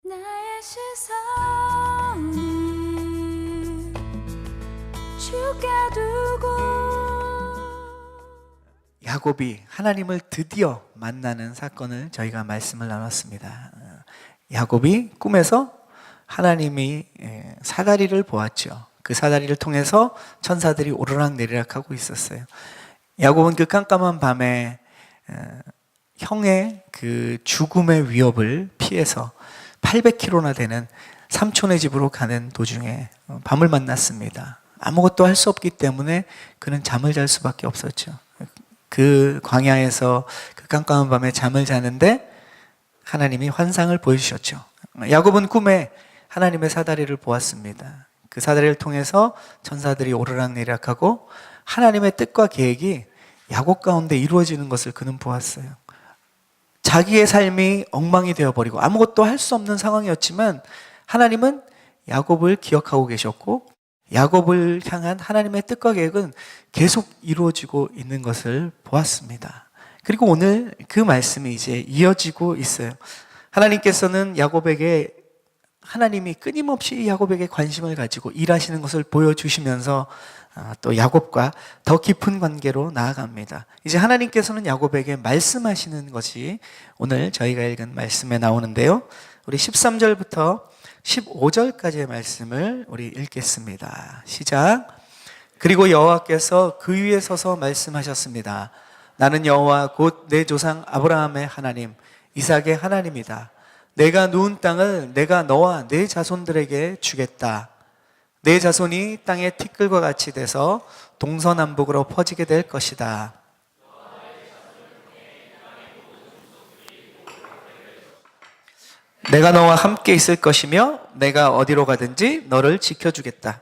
나의 시선을 주께 두고 야곱이 하나님을 드디어 만나는 사건을 저희가 말씀을 나눴습니다. 야곱이 꿈에서 하나님이 사다리를 보았죠. 그 사다리를 통해서 천사들이 오르락내리락 하고 있었어요. 야곱은 그 깜깜한 밤에 형의 그 죽음의 위협을 피해서 800km나 되는 삼촌의 집으로 가는 도중에 밤을 만났습니다. 아무것도 할 수 없기 때문에 그는 잠을 잘 수밖에 없었죠. 그 광야에서 그 깜깜한 밤에 잠을 자는데 하나님이 환상을 보여주셨죠. 야곱은 꿈에 하나님의 사다리를 보았습니다. 그 사다리를 통해서 천사들이 오르락내리락하고 하나님의 뜻과 계획이 야곱 가운데 이루어지는 것을 그는 보았어요. 자기의 삶이 엉망이 되어버리고 아무것도 할 수 없는 상황이었지만 하나님은 야곱을 기억하고 계셨고 야곱을 향한 하나님의 뜻과 계획은 계속 이루어지고 있는 것을 보았습니다. 그리고 오늘 그 말씀이 이제 이어지고 있어요. 하나님께서는 야곱에게 하나님이 끊임없이 야곱에게 관심을 가지고 일하시는 것을 보여주시면서 또 야곱과 더 깊은 관계로 나아갑니다. 이제 하나님께서는 야곱에게 말씀하시는 것이 오늘 저희가 읽은 말씀에 나오는데요. 우리 13절부터 15절까지의 말씀을 우리 읽겠습니다. 시작. 그리고 여호와께서 그 위에 서서 말씀하셨습니다. 나는 여호와 곧 내 조상 아브라함의 하나님, 이삭의 하나님이다. 내가 누운 땅을 내가 너와 내 자손들에게 주겠다. 내 자손이 땅의 티끌과 같이 돼서 동서남북으로 퍼지게 될 것이다. 내가 너와 함께 있을 것이며 내가 어디로 가든지 너를 지켜주겠다.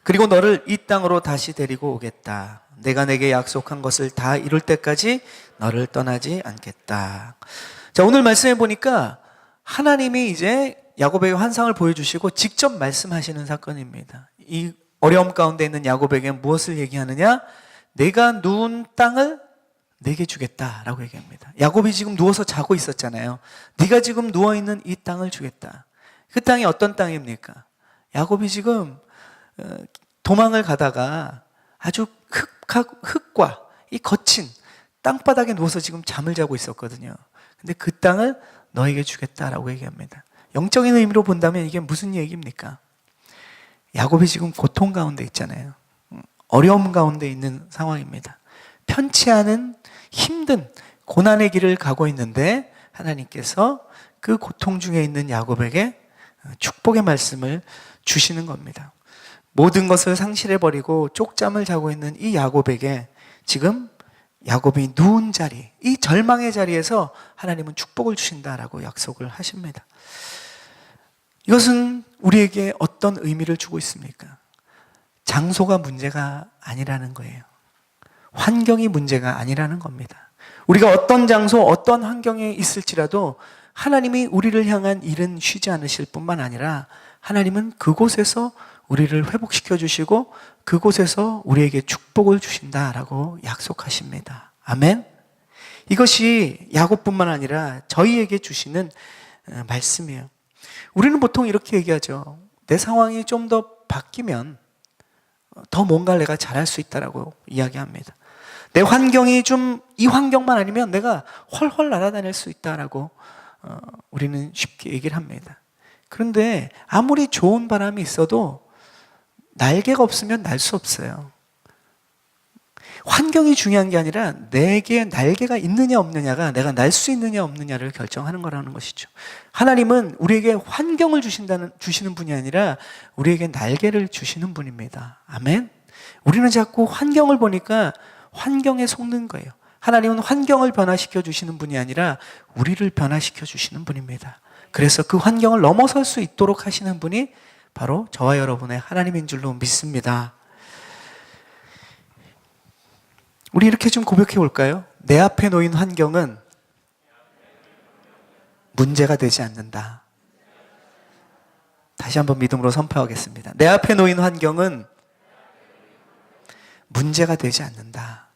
그리고 너를 이 땅으로 다시 데리고 오겠다. 내가 내게 약속한 것을 다 이룰 때까지 너를 떠나지 않겠다. 자, 오늘 말씀해 보니까 하나님이 이제 야곱에게 환상을 보여주시고 직접 말씀하시는 사건입니다. 이 어려움 가운데 있는 야곱에게 무엇을 얘기하느냐? 내가 누운 땅을 내게 주겠다라고 얘기합니다. 야곱이 지금 누워서 자고 있었잖아요. 네가 지금 누워있는 이 땅을 주겠다. 그 땅이 어떤 땅입니까? 야곱이 지금 도망을 가다가 아주 흙과 이 거친 땅바닥에 누워서 지금 잠을 자고 있었거든요. 근데 그 땅을 너에게 주겠다라고 얘기합니다. 영적인 의미로 본다면 이게 무슨 얘기입니까? 야곱이 지금 고통 가운데 있잖아요. 어려움 가운데 있는 상황입니다. 편치 않은 힘든 고난의 길을 가고 있는데 하나님께서 그 고통 중에 있는 야곱에게 축복의 말씀을 주시는 겁니다. 모든 것을 상실해버리고 쪽잠을 자고 있는 이 야곱에게 지금 야곱이 누운 자리, 이 절망의 자리에서 하나님은 축복을 주신다라고 약속을 하십니다. 이것은 우리에게 어떤 의미를 주고 있습니까? 장소가 문제가 아니라는 거예요. 환경이 문제가 아니라는 겁니다. 우리가 어떤 장소, 어떤 환경에 있을지라도 하나님이 우리를 향한 일은 쉬지 않으실 뿐만 아니라 하나님은 그곳에서 우리를 회복시켜 주시고 그곳에서 우리에게 축복을 주신다라고 약속하십니다. 아멘. 이것이 야곱뿐만 아니라 저희에게 주시는 말씀이에요. 우리는 보통 이렇게 얘기하죠. 내 상황이 좀 더 바뀌면 더 뭔가를 내가 잘할 수 있다라고 이야기합니다. 내 환경이 좀 이 환경만 아니면 내가 훨훨 날아다닐 수 있다라고 우리는 쉽게 얘기를 합니다. 그런데 아무리 좋은 바람이 있어도 날개가 없으면 날 수 없어요. 환경이 중요한 게 아니라 내게 날개가 있느냐 없느냐가 내가 날 수 있느냐 없느냐를 결정하는 거라는 것이죠. 하나님은 우리에게 환경을 주시는 분이 아니라 우리에게 날개를 주시는 분입니다. 아멘. 우리는 자꾸 환경을 보니까 환경에 속는 거예요. 하나님은 환경을 변화시켜 주시는 분이 아니라 우리를 변화시켜 주시는 분입니다. 그래서 그 환경을 넘어설 수 있도록 하시는 분이 바로 저와 여러분의 하나님인 줄로 믿습니다. 우리 이렇게 좀 고백해 볼까요? 내 앞에 놓인 환경은 문제가 되지 않는다. 다시 한번 믿음으로 선포하겠습니다. 내 앞에 놓인 환경은 문제가 되지 않는다.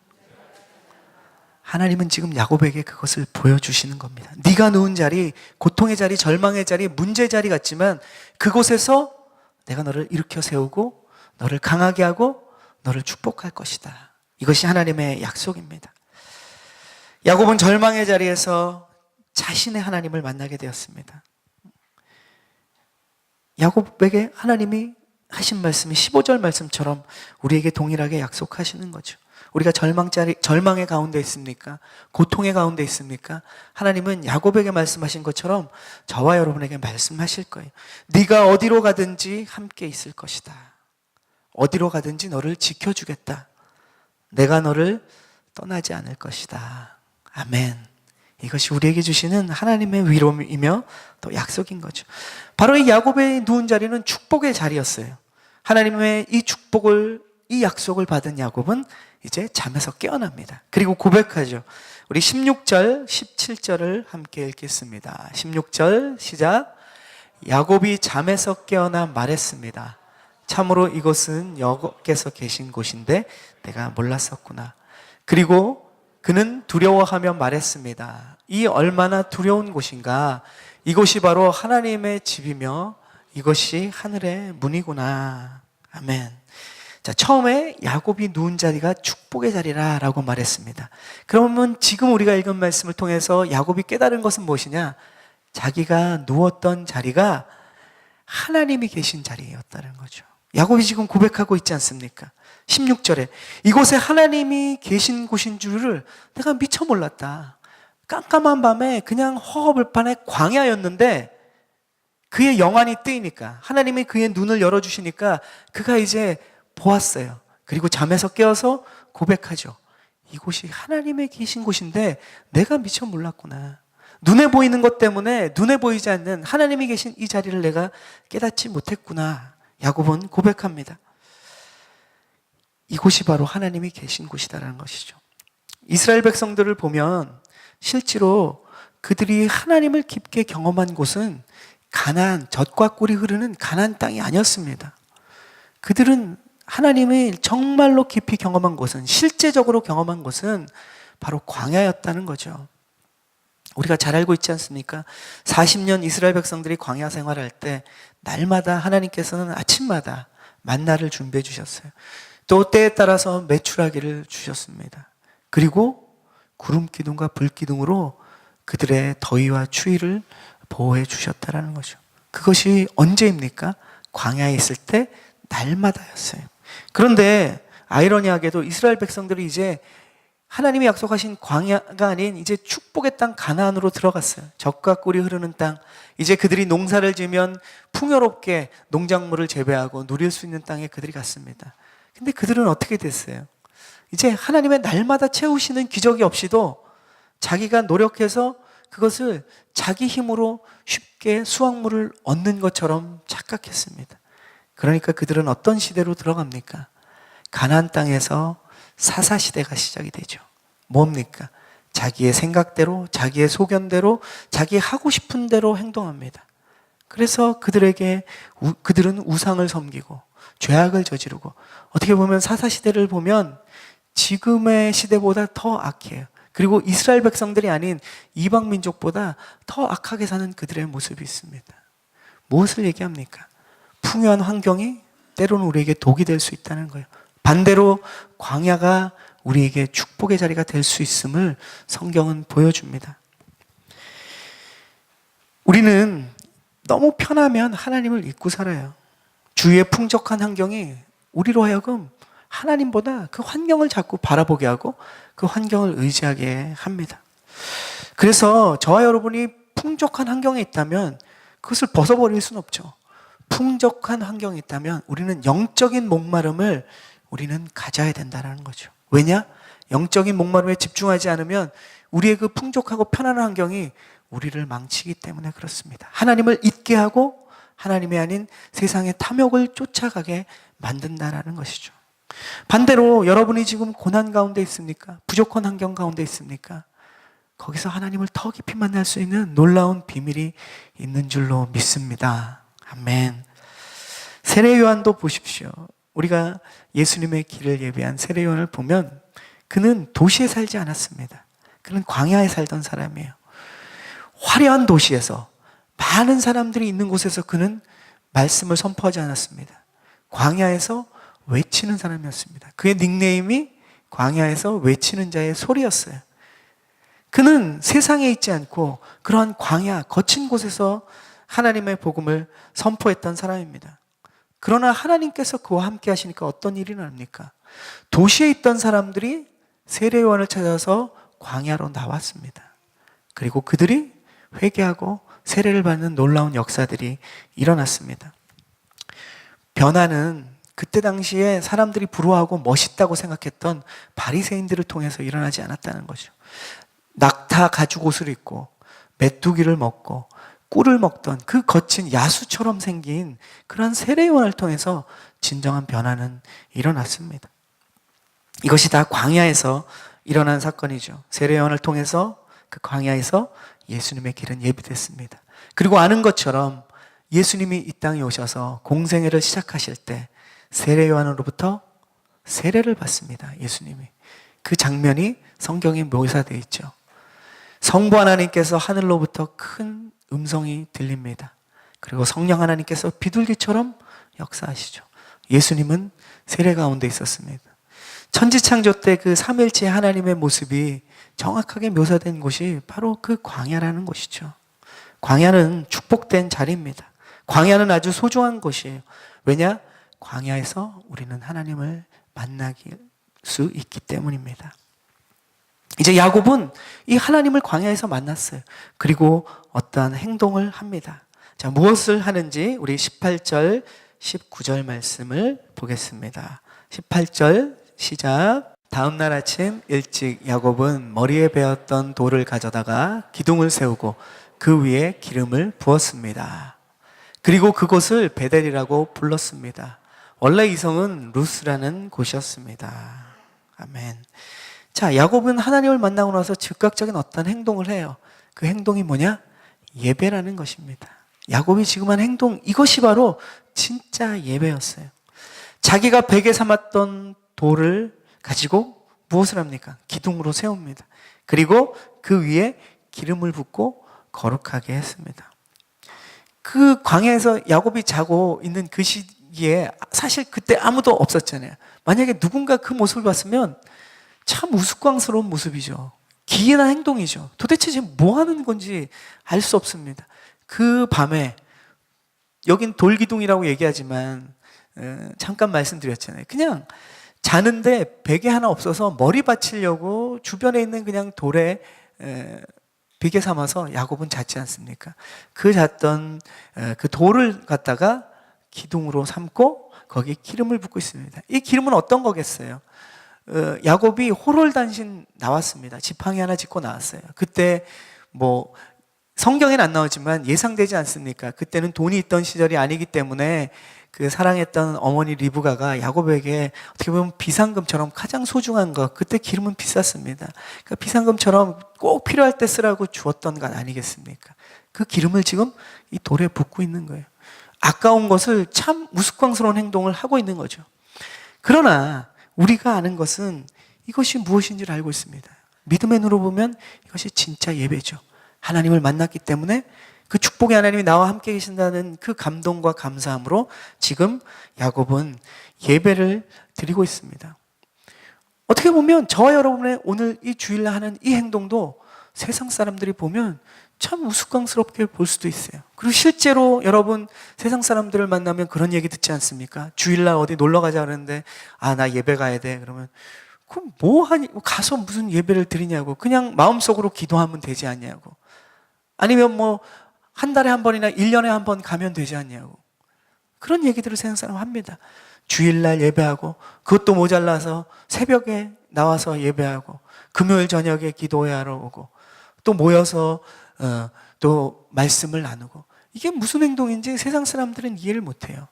하나님은 지금 야곱에게 그것을 보여주시는 겁니다. 네가 누운 자리, 고통의 자리, 절망의 자리, 문제의 자리 같지만 그곳에서 내가 너를 일으켜 세우고 너를 강하게 하고 너를 축복할 것이다. 이것이 하나님의 약속입니다. 야곱은 절망의 자리에서 자신의 하나님을 만나게 되었습니다. 야곱에게 하나님이 하신 말씀이 15절 말씀처럼 우리에게 동일하게 약속하시는 거죠. 우리가 절망의 가운데 있습니까? 고통의 가운데 있습니까? 하나님은 야곱에게 말씀하신 것처럼 저와 여러분에게 말씀하실 거예요. 네가 어디로 가든지 함께 있을 것이다. 어디로 가든지 너를 지켜주겠다. 내가 너를 떠나지 않을 것이다. 아멘. 이것이 우리에게 주시는 하나님의 위로이며 또 약속인 거죠. 바로 이 야곱의 누운 자리는 축복의 자리였어요. 하나님의 이 축복을, 이 약속을 받은 야곱은 이제 잠에서 깨어납니다. 그리고 고백하죠. 우리 16절, 17절을 함께 읽겠습니다. 16절 시작. 야곱이 잠에서 깨어나 말했습니다. 참으로 이곳은 여호와께서 계신 곳인데 내가 몰랐었구나. 그리고 그는 두려워하며 말했습니다. 이 얼마나 두려운 곳인가. 이곳이 바로 하나님의 집이며 이것이 하늘의 문이구나. 아멘. 자, 처음에 야곱이 누운 자리가 축복의 자리라라고 말했습니다. 그러면 지금 우리가 읽은 말씀을 통해서 야곱이 깨달은 것은 무엇이냐? 자기가 누웠던 자리가 하나님이 계신 자리였다는 거죠. 야곱이 지금 고백하고 있지 않습니까? 16절에 이곳에 하나님이 계신 곳인 줄을 내가 미처 몰랐다. 깜깜한 밤에 그냥 허허벌판의 광야였는데 그의 영안이 뜨이니까 하나님이 그의 눈을 열어주시니까 그가 이제 보았어요. 그리고 잠에서 깨어서 고백하죠. 이곳이 하나님의 계신 곳인데 내가 미처 몰랐구나. 눈에 보이는 것 때문에 눈에 보이지 않는 하나님이 계신 이 자리를 내가 깨닫지 못했구나. 야곱은 고백합니다. 이곳이 바로 하나님이 계신 곳이다라는 것이죠. 이스라엘 백성들을 보면 실제로 그들이 하나님을 깊게 경험한 곳은 가나안, 젖과 꿀이 흐르는 가나안 땅이 아니었습니다. 그들은 하나님을 정말로 깊이 경험한 곳은, 실제적으로 경험한 곳은 바로 광야였다는 거죠. 우리가 잘 알고 있지 않습니까? 40년 이스라엘 백성들이 광야 생활할 때 날마다 하나님께서는 아침마다 만나를 준비해 주셨어요. 또 때에 따라서 메추라기를 주셨습니다. 그리고 구름 기둥과 불 기둥으로 그들의 더위와 추위를 보호해 주셨다라는 거죠. 그것이 언제입니까? 광야에 있을 때 날마다였어요. 그런데 아이러니하게도 이스라엘 백성들이 이제 하나님이 약속하신 광야가 아닌 이제 축복의 땅 가나안으로 들어갔어요. 젖과 꿀이 흐르는 땅. 이제 그들이 농사를 지면 풍요롭게 농작물을 재배하고 누릴 수 있는 땅에 그들이 갔습니다. 근데 그들은 어떻게 됐어요? 이제 하나님의 날마다 채우시는 기적이 없이도 자기가 노력해서 그것을 자기 힘으로 쉽게 수확물을 얻는 것처럼 착각했습니다. 그러니까 그들은 어떤 시대로 들어갑니까? 가나안 땅에서 사사시대가 시작이 되죠. 뭡니까? 자기의 생각대로, 자기의 소견대로, 자기 하고 싶은 대로 행동합니다. 그래서 그들은 우상을 섬기고 죄악을 저지르고, 어떻게 보면 사사시대를 보면 지금의 시대보다 더 악해요. 그리고 이스라엘 백성들이 아닌 이방 민족보다 더 악하게 사는 그들의 모습이 있습니다. 무엇을 얘기합니까? 풍요한 환경이 때로는 우리에게 독이 될 수 있다는 거예요. 반대로 광야가 우리에게 축복의 자리가 될 수 있음을 성경은 보여줍니다. 우리는 너무 편하면 하나님을 잊고 살아요. 주위의 풍족한 환경이 우리로 하여금 하나님보다 그 환경을 자꾸 바라보게 하고 그 환경을 의지하게 합니다. 그래서 저와 여러분이 풍족한 환경에 있다면 그것을 벗어버릴 수는 없죠. 풍족한 환경이 있다면 우리는 영적인 목마름을 우리는 가져야 된다는 거죠. 왜냐? 영적인 목마름에 집중하지 않으면 우리의 그 풍족하고 편안한 환경이 우리를 망치기 때문에 그렇습니다. 하나님을 잊게 하고 하나님이 아닌 세상의 탐욕을 쫓아가게 만든다는 것이죠. 반대로 여러분이 지금 고난 가운데 있습니까? 부족한 환경 가운데 있습니까? 거기서 하나님을 더 깊이 만날 수 있는 놀라운 비밀이 있는 줄로 믿습니다. 아멘. 세례 요한도 보십시오. 우리가 예수님의 길을 예비한 세례 요한을 보면 그는 도시에 살지 않았습니다. 그는 광야에 살던 사람이에요. 화려한 도시에서 많은 사람들이 있는 곳에서 그는 말씀을 선포하지 않았습니다. 광야에서 외치는 사람이었습니다. 그의 닉네임이 광야에서 외치는 자의 소리였어요. 그는 세상에 있지 않고 그러한 광야, 거친 곳에서 하나님의 복음을 선포했던 사람입니다. 그러나 하나님께서 그와 함께 하시니까 어떤 일이 납니까? 도시에 있던 사람들이 세례요한을 찾아서 광야로 나왔습니다. 그리고 그들이 회개하고 세례를 받는 놀라운 역사들이 일어났습니다. 변화는 그때 당시에 사람들이 부러워하고 멋있다고 생각했던 바리새인들을 통해서 일어나지 않았다는 거죠. 낙타 가죽 옷을 입고 메뚜기를 먹고 꿀을 먹던 그 거친 야수처럼 생긴 그런 세례요한을 통해서 진정한 변화는 일어났습니다. 이것이 다 광야에서 일어난 사건이죠. 세례요한을 통해서 그 광야에서 예수님의 길은 예비됐습니다. 그리고 아는 것처럼 예수님이 이 땅에 오셔서 공생애를 시작하실 때 세례요한으로부터 세례를 받습니다. 예수님이. 그 장면이 성경에 묘사되어 있죠. 성부 하나님께서 하늘로부터 큰 음성이 들립니다. 그리고 성령 하나님께서 비둘기처럼 역사하시죠. 예수님은 세례 가운데 있었습니다. 천지창조 때 그 삼일체 하나님의 모습이 정확하게 묘사된 곳이 바로 그 광야라는 곳이죠. 광야는 축복된 자리입니다. 광야는 아주 소중한 곳이에요. 왜냐? 광야에서 우리는 하나님을 만나길 수 있기 때문입니다. 이제 야곱은 이 하나님을 광야에서 만났어요. 그리고 어떠한 행동을 합니다. 자, 무엇을 하는지 우리 18절, 19절 말씀을 보겠습니다. 18절 시작. 다음 날 아침 일찍 야곱은 머리에 베었던 돌을 가져다가 기둥을 세우고 그 위에 기름을 부었습니다. 그리고 그곳을 베델이라고 불렀습니다. 원래 이 성은 루스라는 곳이었습니다. 아멘. 자, 야곱은 하나님을 만나고 나서 즉각적인 어떤 행동을 해요. 그 행동이 뭐냐? 예배라는 것입니다. 야곱이 지금 한 행동, 이것이 바로 진짜 예배였어요. 자기가 베개 삼았던 돌을 가지고 무엇을 합니까? 기둥으로 세웁니다. 그리고 그 위에 기름을 붓고 거룩하게 했습니다. 그 광야에서 야곱이 자고 있는 그 시기에 사실 그때 아무도 없었잖아요. 만약에 누군가 그 모습을 봤으면 참 우스꽝스러운 모습이죠. 기이한 행동이죠. 도대체 지금 뭐 하는 건지 알 수 없습니다. 그 밤에, 여긴 돌기둥이라고 얘기하지만 잠깐 말씀드렸잖아요. 그냥 자는데 베개 하나 없어서 머리 받치려고 주변에 있는 그냥 돌에 베개 삼아서 야곱은 잤지 않습니까? 그 잤던 그 돌을 갖다가 기둥으로 삼고 거기에 기름을 붓고 있습니다. 이 기름은 어떤 거겠어요? 야곱이 호롤단신 나왔습니다. 지팡이 하나 짚고 나왔어요. 그때 뭐 성경에는 안 나오지만 예상되지 않습니까? 그때는 돈이 있던 시절이 아니기 때문에 그 사랑했던 어머니 리브가가 야곱에게 어떻게 보면 비상금처럼 가장 소중한 것, 그때 기름은 비쌌습니다. 그러니까 비상금처럼 꼭 필요할 때 쓰라고 주었던 것 아니겠습니까? 그 기름을 지금 이 돌에 붓고 있는 거예요. 아까운 것을 참 우스꽝스러운 행동을 하고 있는 거죠. 그러나 우리가 아는 것은 이것이 무엇인지를 알고 있습니다. 믿음의 눈으로 보면 이것이 진짜 예배죠. 하나님을 만났기 때문에 그 축복의 하나님이 나와 함께 계신다는 그 감동과 감사함으로 지금 야곱은 예배를 드리고 있습니다. 어떻게 보면 저와 여러분의 오늘 이 주일날 하는 이 행동도 세상 사람들이 보면 참 우스꽝스럽게 볼 수도 있어요. 그리고 실제로 여러분 세상 사람들을 만나면 그런 얘기 듣지 않습니까? 주일날 어디 놀러 가자 그러는데 나 예배 가야 돼. 그러면 그럼 뭐 하니? 가서 무슨 예배를 드리냐고. 그냥 마음속으로 기도하면 되지 않냐고. 아니면 뭐 한 달에 한 번이나 1년에 한 번 가면 되지 않냐고. 그런 얘기들을 세상 사람 합니다. 주일날 예배하고 그것도 모자라서 새벽에 나와서 예배하고 금요일 저녁에 기도회하러 오고 또 모여서 또 말씀을 나누고, 이게 무슨 행동인지 세상 사람들은 이해를 못해요.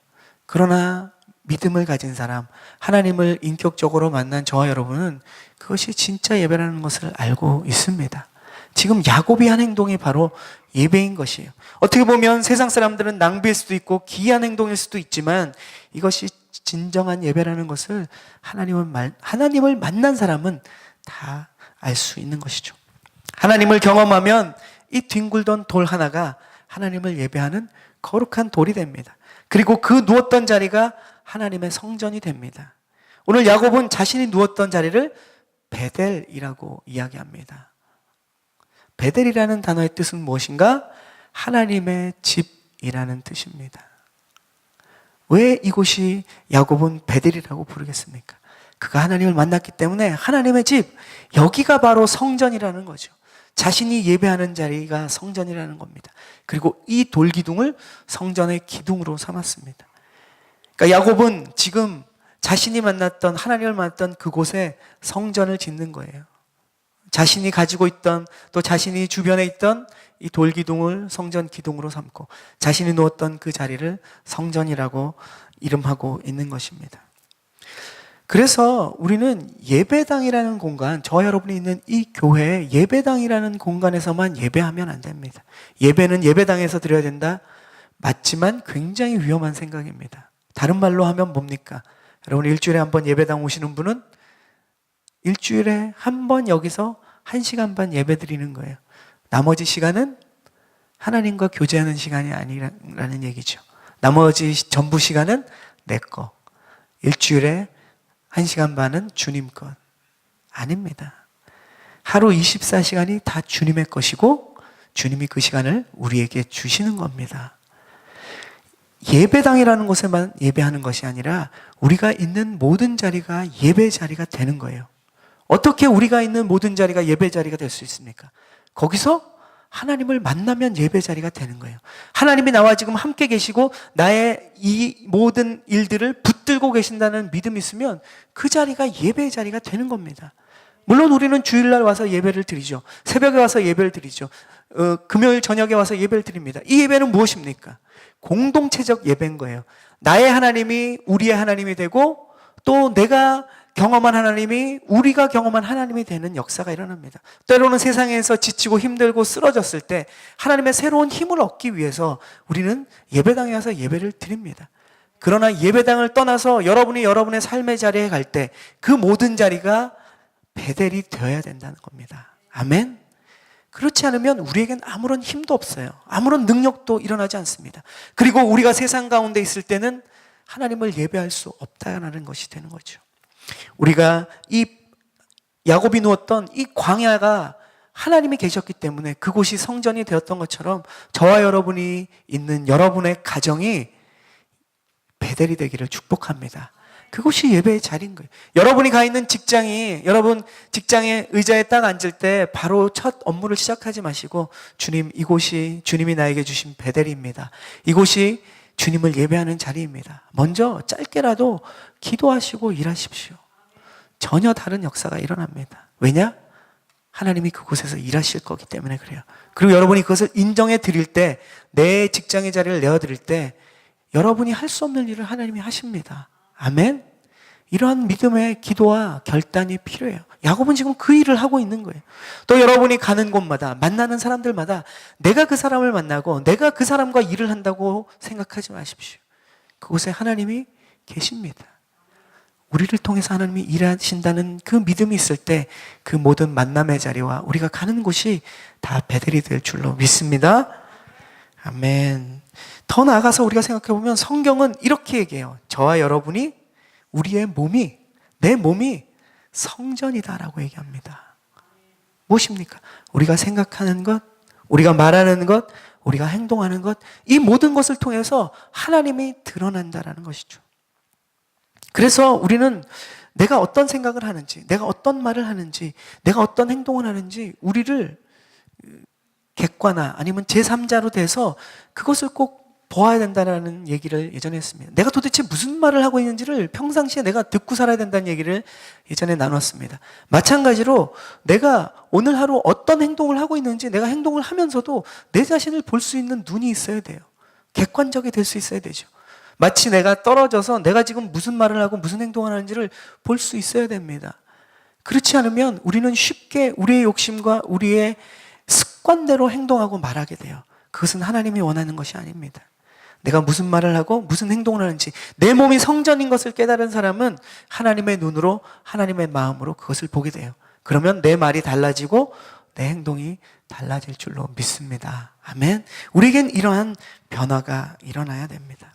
그러나 믿음을 가진 사람, 하나님을 인격적으로 만난 저와 여러분은 그것이 진짜 예배라는 것을 알고 있습니다. 지금 야곱이 한 행동이 바로 예배인 것이에요. 어떻게 보면 세상 사람들은 낭비일 수도 있고 기이한 행동일 수도 있지만 이것이 진정한 예배라는 것을 하나님을 만난 사람은 다 알 수 있는 것이죠. 하나님을 경험하면 이 뒹굴던 돌 하나가 하나님을 예배하는 거룩한 돌이 됩니다. 그리고 그 누웠던 자리가 하나님의 성전이 됩니다. 오늘 야곱은 자신이 누웠던 자리를 베델이라고 이야기합니다. 베델이라는 단어의 뜻은 무엇인가? 하나님의 집이라는 뜻입니다. 왜 이곳이 야곱은 베델이라고 부르겠습니까? 그가 하나님을 만났기 때문에 하나님의 집, 여기가 바로 성전이라는 거죠. 자신이 예배하는 자리가 성전이라는 겁니다. 그리고 이 돌기둥을 성전의 기둥으로 삼았습니다. 그러니까 야곱은 지금 자신이 만났던, 하나님을 만났던 그곳에 성전을 짓는 거예요. 자신이 가지고 있던, 또 자신이 주변에 있던 이 돌기둥을 성전 기둥으로 삼고 자신이 누웠던 그 자리를 성전이라고 이름하고 있는 것입니다. 그래서 우리는 예배당이라는 공간, 저와 여러분이 있는 이 교회 예배당이라는 공간에서만 예배하면 안 됩니다. 예배는 예배당에서 드려야 된다? 맞지만 굉장히 위험한 생각입니다. 다른 말로 하면 뭡니까? 여러분 일주일에 한 번 예배당 오시는 분은 일주일에 한 번 여기서 1시간 반 예배 드리는 거예요. 나머지 시간은 하나님과 교제하는 시간이 아니라는 얘기죠. 나머지 전부 시간은 내 거. 일주일에 1시간 반은 주님 것. 아닙니다. 하루 24시간이 다 주님의 것이고 주님이 그 시간을 우리에게 주시는 겁니다. 예배당이라는 곳에만 예배하는 것이 아니라 우리가 있는 모든 자리가 예배 자리가 되는 거예요. 어떻게 우리가 있는 모든 자리가 예배 자리가 될 수 있습니까? 거기서 하나님을 만나면 예배 자리가 되는 거예요. 하나님이 나와 지금 함께 계시고 나의 이 모든 일들을 붙들고 계신다는 믿음이 있으면 그 자리가 예배의 자리가 되는 겁니다. 물론 우리는 주일날 와서 예배를 드리죠. 새벽에 와서 예배를 드리죠. 금요일 저녁에 와서 예배를 드립니다. 이 예배는 무엇입니까? 공동체적 예배인 거예요. 나의 하나님이 우리의 하나님이 되고 또 내가 경험한 하나님이 우리가 경험한 하나님이 되는 역사가 일어납니다. 때로는 세상에서 지치고 힘들고 쓰러졌을 때 하나님의 새로운 힘을 얻기 위해서 우리는 예배당에 와서 예배를 드립니다. 그러나 예배당을 떠나서 여러분이 여러분의 삶의 자리에 갈 때 그 모든 자리가 베델이 되어야 된다는 겁니다. 아멘? 그렇지 않으면 우리에겐 아무런 힘도 없어요. 아무런 능력도 일어나지 않습니다. 그리고 우리가 세상 가운데 있을 때는 하나님을 예배할 수 없다는 것이 되는 거죠. 우리가 이 야곱이 누웠던 이 광야가 하나님이 계셨기 때문에 그곳이 성전이 되었던 것처럼 저와 여러분이 있는 여러분의 가정이 베델이 되기를 축복합니다. 그곳이 예배의 자리인 거예요. 여러분이 가 있는 직장이, 여러분 직장의 의자에 딱 앉을 때 바로 첫 업무를 시작하지 마시고 주님, 이곳이 주님이 나에게 주신 베델입니다. 이곳이 주님을 예배하는 자리입니다. 먼저 짧게라도 기도하시고 일하십시오. 전혀 다른 역사가 일어납니다. 왜냐? 하나님이 그곳에서 일하실 거기 때문에 그래요. 그리고 여러분이 그것을 인정해 드릴 때, 내 직장의 자리를 내어 드릴 때 여러분이 할 수 없는 일을 하나님이 하십니다. 아멘? 이러한 믿음의 기도와 결단이 필요해요. 야곱은 지금 그 일을 하고 있는 거예요. 또 여러분이 가는 곳마다, 만나는 사람들마다 내가 그 사람을 만나고 내가 그 사람과 일을 한다고 생각하지 마십시오. 그곳에 하나님이 계십니다. 우리를 통해서 하나님이 일하신다는 그 믿음이 있을 때 그 모든 만남의 자리와 우리가 가는 곳이 다 베델이 될 줄로 믿습니다. 아멘. 더 나아가서 우리가 생각해보면 성경은 이렇게 얘기해요. 저와 여러분이, 우리의 몸이, 내 몸이 성전이다라고 얘기합니다. 무엇입니까? 우리가 생각하는 것, 우리가 말하는 것, 우리가 행동하는 것, 이 모든 것을 통해서 하나님이 드러난다라는 것이죠. 그래서 우리는 내가 어떤 생각을 하는지, 내가 어떤 말을 하는지, 내가 어떤 행동을 하는지 우리를 객관화 아니면 제3자로 돼서 그것을 꼭 보아야 된다는 얘기를 예전에 했습니다. 내가 도대체 무슨 말을 하고 있는지를 평상시에 내가 듣고 살아야 된다는 얘기를 예전에 나눴습니다. 마찬가지로 내가 오늘 하루 어떤 행동을 하고 있는지, 내가 행동을 하면서도 내 자신을 볼 수 있는 눈이 있어야 돼요. 객관적이 될 수 있어야 되죠. 마치 내가 떨어져서 내가 지금 무슨 말을 하고 무슨 행동을 하는지를 볼 수 있어야 됩니다. 그렇지 않으면 우리는 쉽게 우리의 욕심과 우리의 습관대로 행동하고 말하게 돼요. 그것은 하나님이 원하는 것이 아닙니다. 내가 무슨 말을 하고 무슨 행동을 하는지, 내 몸이 성전인 것을 깨달은 사람은 하나님의 눈으로, 하나님의 마음으로 그것을 보게 돼요. 그러면 내 말이 달라지고 내 행동이 달라질 줄로 믿습니다. 아멘. 우리에겐 이러한 변화가 일어나야 됩니다.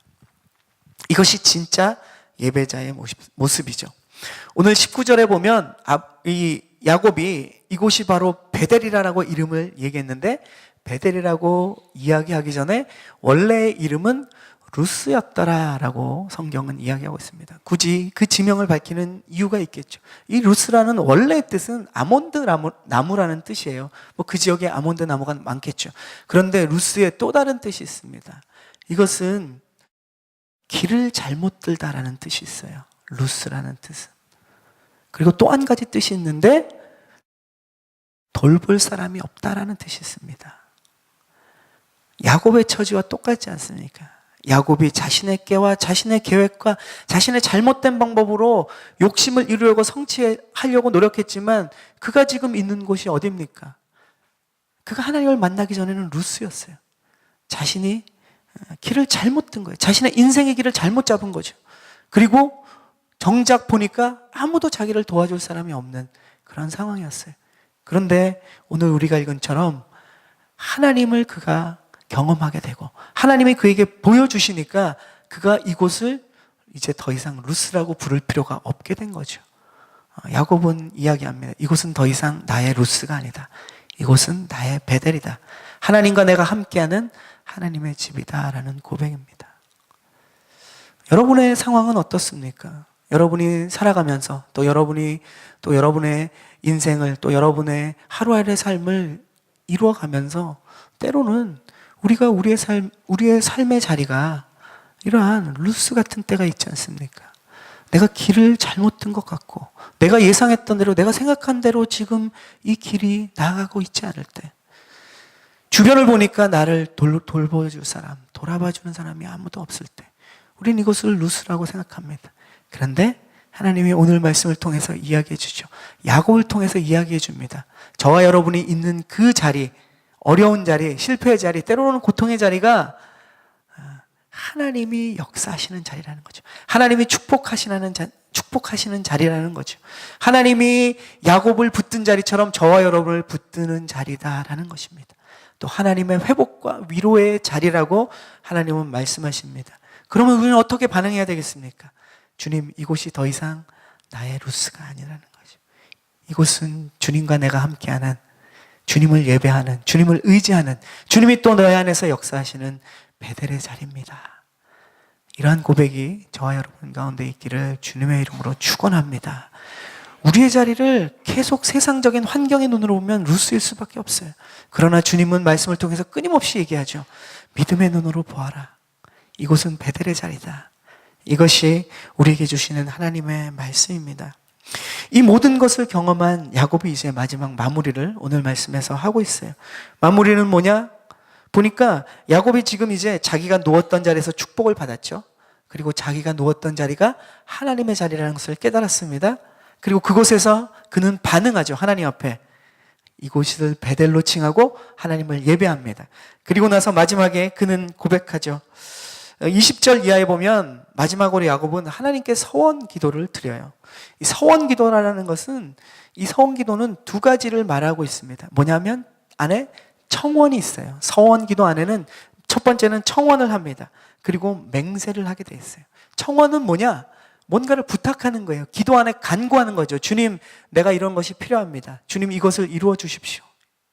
이것이 진짜 예배자의 모습이죠. 오늘 19절에 보면 이 야곱이 이곳이 바로 베델이라고 이름을 얘기했는데, 베델이라고 이야기하기 전에 원래의 이름은 루스였더라라고 성경은 이야기하고 있습니다. 굳이 그 지명을 밝히는 이유가 있겠죠. 이 루스라는 원래의 뜻은 아몬드 나무라는 뜻이에요. 뭐 그 지역에 아몬드 나무가 많겠죠. 그런데 루스의 또 다른 뜻이 있습니다. 이것은 길을 잘못 들다라는 뜻이 있어요. 루스라는 뜻은. 그리고 또 한 가지 뜻이 있는데, 돌볼 사람이 없다라는 뜻이 있습니다. 야곱의 처지와 똑같지 않습니까? 야곱이 자신의 깨와 자신의 계획과 자신의 잘못된 방법으로 욕심을 이루려고 성취하려고 노력했지만, 그가 지금 있는 곳이 어디입니까? 그가 하나님을 만나기 전에는 루스였어요. 자신이 길을 잘못 든 거예요. 자신의 인생의 길을 잘못 잡은 거죠. 그리고 정작 보니까 아무도 자기를 도와줄 사람이 없는 그런 상황이었어요. 그런데 오늘 우리가 읽은 것처럼 하나님을 그가 경험하게 되고 하나님이 그에게 보여주시니까 그가 이곳을 이제 더 이상 루스라고 부를 필요가 없게 된 거죠. 야곱은 이야기합니다. 이곳은 더 이상 나의 루스가 아니다. 이곳은 나의 베델이다. 하나님과 내가 함께하는 하나님의 집이다 라는 고백입니다. 여러분의 상황은 어떻습니까? 여러분이 살아가면서 또 여러분의 인생을, 또 여러분의 하루하루의 삶을 이루어가면서 때로는 우리가 우리의 삶의 자리가 이러한 루스 같은 때가 있지 않습니까? 내가 길을 잘못 든 것 같고, 내가 예상했던 대로, 내가 생각한 대로 지금 이 길이 나아가고 있지 않을 때, 주변을 보니까 나를 돌봐줄 사람, 돌아봐주는 사람이 아무도 없을 때, 우린 이것을 루스라고 생각합니다. 그런데 하나님이 오늘 말씀을 통해서 이야기해 주죠. 야곱을 통해서 이야기해 줍니다. 저와 여러분이 있는 그 자리, 어려운 자리, 실패의 자리, 때로는 고통의 자리가 하나님이 역사하시는 자리라는 거죠. 하나님이 축복하시는 자리라는 거죠. 하나님이 야곱을 붙든 자리처럼 저와 여러분을 붙드는 자리다라는 것입니다. 또 하나님의 회복과 위로의 자리라고 하나님은 말씀하십니다. 그러면 우리는 어떻게 반응해야 되겠습니까? 주님, 이곳이 더 이상 나의 루스가 아니라는 거죠. 이곳은 주님과 내가 함께하는, 주님을 예배하는, 주님을 의지하는, 주님이 또 너희 안에서 역사하시는 베델의 자리입니다. 이러한 고백이 저와 여러분 가운데 있기를 주님의 이름으로 축원합니다. 우리의 자리를 계속 세상적인 환경의 눈으로 보면 루스일 수밖에 없어요. 그러나 주님은 말씀을 통해서 끊임없이 얘기하죠. 믿음의 눈으로 보아라. 이곳은 베델의 자리다. 이것이 우리에게 주시는 하나님의 말씀입니다. 이 모든 것을 경험한 야곱이 이제 마지막 마무리를 오늘 말씀에서 하고 있어요. 마무리는 뭐냐? 보니까 야곱이 지금 이제 자기가 누웠던 자리에서 축복을 받았죠. 그리고 자기가 누웠던 자리가 하나님의 자리라는 것을 깨달았습니다. 그리고 그곳에서 그는 반응하죠. 하나님 앞에. 이곳을 베델로 칭하고 하나님을 예배합니다. 그리고 나서 마지막에 그는 고백하죠. 20절 이하에 보면 마지막으로 야곱은 하나님께 서원 기도를 드려요. 이 서원 기도라는 것은, 이 서원 기도는 두 가지를 말하고 있습니다. 뭐냐면 안에 청원이 있어요. 서원 기도 안에는 첫 번째는 청원을 합니다. 그리고 맹세를 하게 돼 있어요. 청원은 뭐냐? 뭔가를 부탁하는 거예요. 기도 안에 간구하는 거죠. 주님, 내가 이런 것이 필요합니다. 주님, 이것을 이루어 주십시오.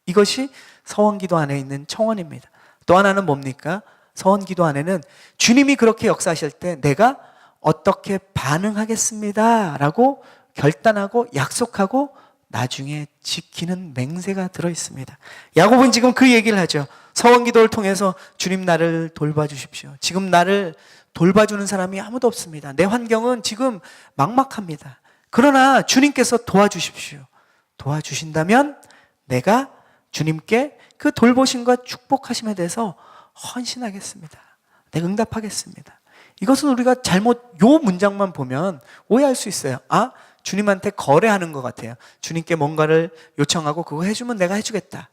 이것이 서원 기도 안에 있는 청원입니다. 또 하나는 뭡니까? 서원 기도 안에는 주님이 그렇게 역사하실 때 내가 어떻게 반응하겠습니다 라고 결단하고 약속하고 나중에 지키는 맹세가 들어있습니다. 야곱은 지금 그 얘기를 하죠. 서원 기도를 통해서 주님, 나를 돌봐주십시오. 지금 나를 돌봐주는 사람이 아무도 없습니다. 내 환경은 지금 막막합니다. 그러나 주님께서 도와주십시오. 도와주신다면 내가 주님께 그 돌보심과 축복하심에 대해서 헌신하겠습니다. 내가 응답하겠습니다. 이것은 우리가 요 문장만 보면 오해할 수 있어요. 아, 주님한테 거래하는 것 같아요. 주님께 뭔가를 요청하고 그거 해주면 내가 해주겠다.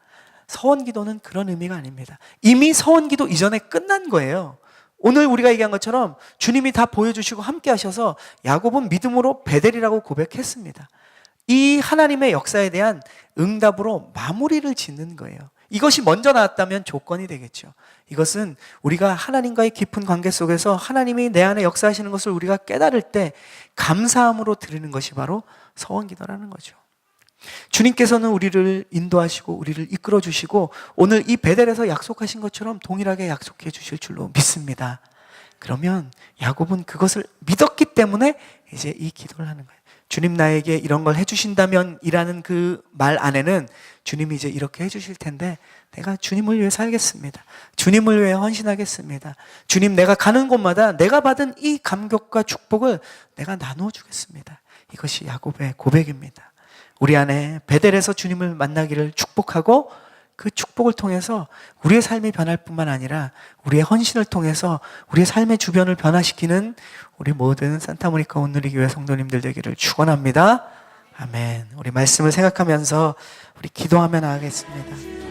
서원 기도는 그런 의미가 아닙니다. 이미 서원 기도 이전에 끝난 거예요. 오늘 우리가 얘기한 것처럼 주님이 다 보여주시고 함께 하셔서 야곱은 믿음으로 베델이라고 고백했습니다. 이 하나님의 역사에 대한 응답으로 마무리를 짓는 거예요. 이것이 먼저 나왔다면 조건이 되겠죠. 이것은 우리가 하나님과의 깊은 관계 속에서 하나님이 내 안에 역사하시는 것을 우리가 깨달을 때 감사함으로 드리는 것이 바로 서원기도라는 거죠. 주님께서는 우리를 인도하시고 우리를 이끌어 주시고 오늘 이 베델에서 약속하신 것처럼 동일하게 약속해 주실 줄로 믿습니다. 그러면 야곱은 그것을 믿었기 때문에 이제 이 기도를 하는 거예요. 주님 나에게 이런 걸 해주신다면 이라는 그 말 안에는 주님이 이제 이렇게 해주실 텐데 내가 주님을 위해 살겠습니다. 주님을 위해 헌신하겠습니다. 주님, 내가 가는 곳마다 내가 받은 이 감격과 축복을 내가 나누어 주겠습니다. 이것이 야곱의 고백입니다. 우리 안에 베델에서 주님을 만나기를 축복하고 그 축복을 통해서 우리의 삶이 변할 뿐만 아니라 우리의 헌신을 통해서 우리의 삶의 주변을 변화시키는 우리 모든 산타모니카 온누리교회 성도님들 되기를 축원합니다. 아멘. 우리 말씀을 생각하면서 우리 기도하며 나가겠습니다.